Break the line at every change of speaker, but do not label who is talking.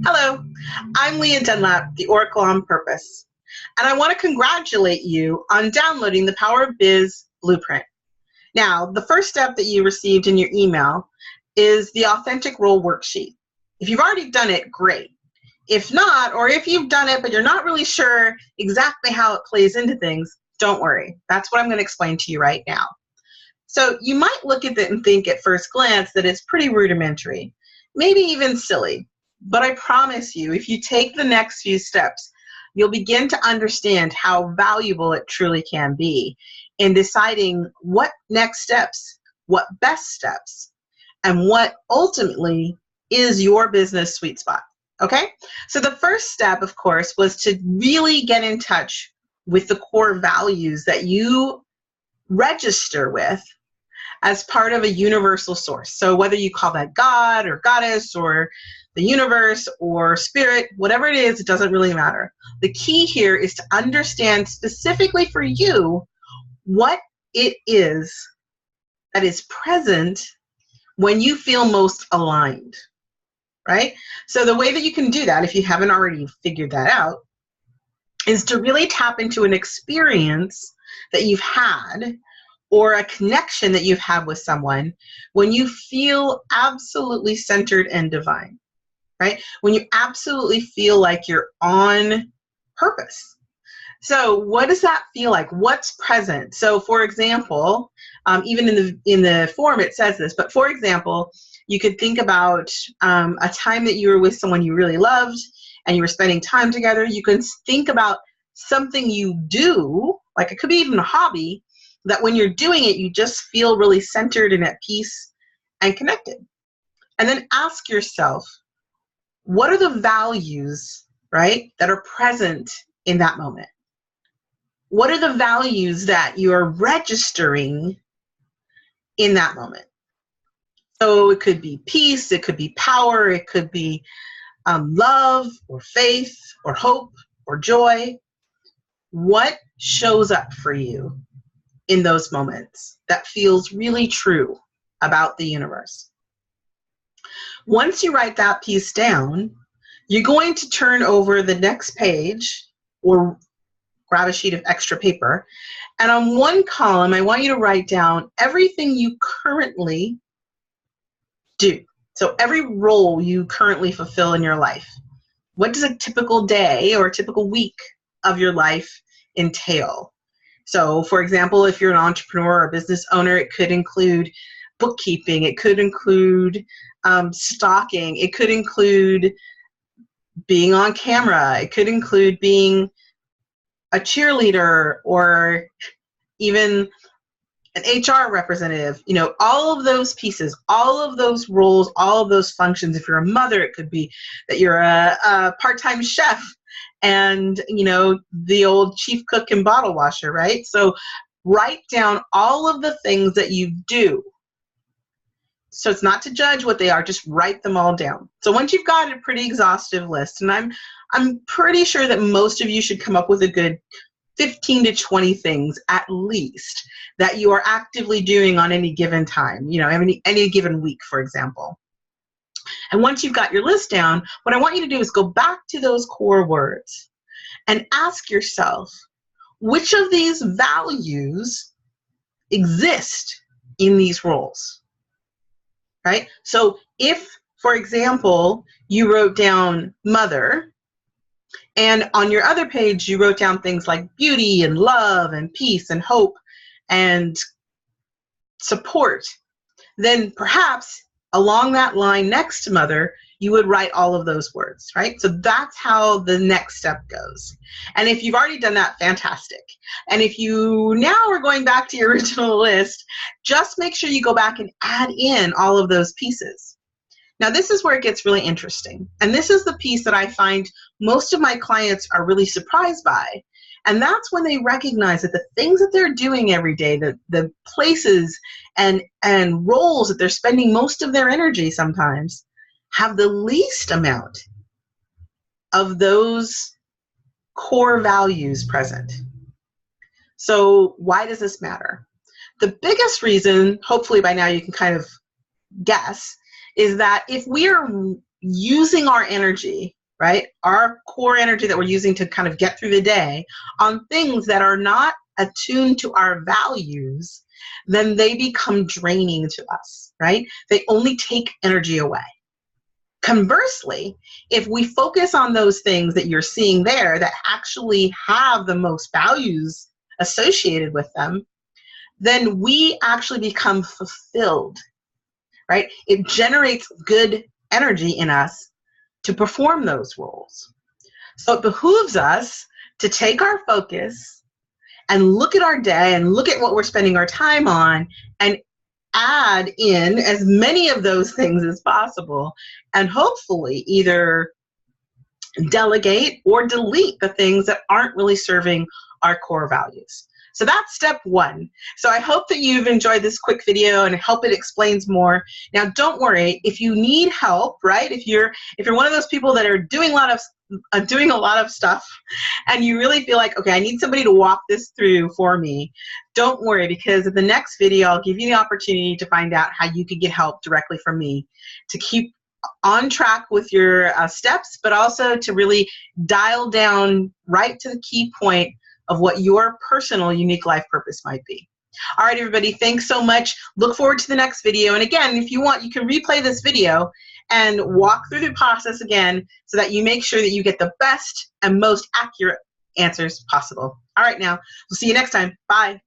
Hello, I'm Leah Dunlap, the Oracle on Purpose, and I want to congratulate you on downloading the Power of Biz Blueprint. Now, the first step that you received in your email is the Authentic Role Worksheet. If you've already done it, great. If not, or if you've done it but you're not really sure exactly how it plays into things, don't worry. That's what I'm going to explain to you right now. So you might look at it and think at first glance that it's pretty rudimentary, maybe even silly. But I promise you, if you take the next few steps, you'll begin to understand how valuable it truly can be in deciding what next steps, what best steps, and what ultimately is your business sweet spot. Okay? So the first step, of course, was to really get in touch with the core values that you register with as part of a universal source. So whether you call that God or goddess or the universe or spirit, whatever it is, it doesn't really matter. The key here is to understand specifically for you what it is that is present when you feel most aligned, right? So the way that you can do that, if you haven't already figured that out, is to really tap into an experience that you've had or a connection that you've had with someone when you feel absolutely centered and divine, right? When you absolutely feel like you're on purpose. So what does that feel like? What's present? So for example, even in the form it says this, but for example, you could think about a time that you were with someone you really loved and you were spending time together. You can think about something you do, like it could be even a hobby, that when you're doing it, you just feel really centered and at peace and connected. And then ask yourself, what are the values, right, that are present in that moment? What are the values that you're registering in that moment? So it could be peace, it could be power, it could be love or faith or hope or joy. What shows up for you in those moments that feels really true about the universe? Once you write that piece down, you're going to turn over the next page or grab a sheet of extra paper, and on one column I want you to write down everything you currently do. So every role you currently fulfill in your life. What does a typical day or a typical week of your life entail? So for example, if you're an entrepreneur or a business owner, it could include bookkeeping, it could include stocking, it could include being on camera, it could include being a cheerleader or even an HR representative, you know, all of those pieces, all of those roles, all of those functions. If you're a mother, it could be that you're a part-time chef and, you know, the old chief cook and bottle washer, right? So write down all of the things that you do. So it's not to judge what they are, just write them all down. So once you've got a pretty exhaustive list, and I'm pretty sure that most of you should come up with a good 15 to 20 things at least that you are actively doing on any given time, you know, any given week, for example. And once you've got your list down, what I want you to do is go back to those core words and ask yourself, which of these values exist in these roles, right? So if, for example, you wrote down mother, and on your other page, you wrote down things like beauty and love and peace and hope and support, then perhaps along that line next to mother, you would write all of those words, right? So that's how the next step goes. And if you've already done that, fantastic. And if you now are going back to your original list, just make sure you go back and add in all of those pieces. Now, this is where it gets really interesting. And this is the piece that I find most of my clients are really surprised by. And that's when they recognize that the things that they're doing every day, the places and roles that they're spending most of their energy sometimes, have the least amount of those core values present. So why does this matter? The biggest reason, hopefully by now you can kind of guess, is that if we are using our energy, right, our core energy that we're using to kind of get through the day on things that are not attuned to our values, then they become draining to us, right? They only take energy away. Conversely, if we focus on those things that you're seeing there that actually have the most values associated with them, then we actually become fulfilled, right? It generates good energy in us to perform those roles. So it behooves us to take our focus and look at our day and look at what we're spending our time on and add in as many of those things as possible, and hopefully either delegate or delete the things that aren't really serving our core values. So that's step one. So I hope that you've enjoyed this quick video and I hope it explains more. Now, don't worry, if you need help, right? If you're one of those people that are doing a lot of stuff and you really feel like, okay, I need somebody to walk this through for me, don't worry, because in the next video, I'll give you the opportunity to find out how you can get help directly from me to keep on track with your steps, but also to really dial down right to the key point of what your personal unique life purpose might be. All right, everybody, thanks so much. Look forward to the next video. And again, if you want, you can replay this video and walk through the process again so that you make sure that you get the best and most accurate answers possible. All right, now, we'll see you next time. Bye.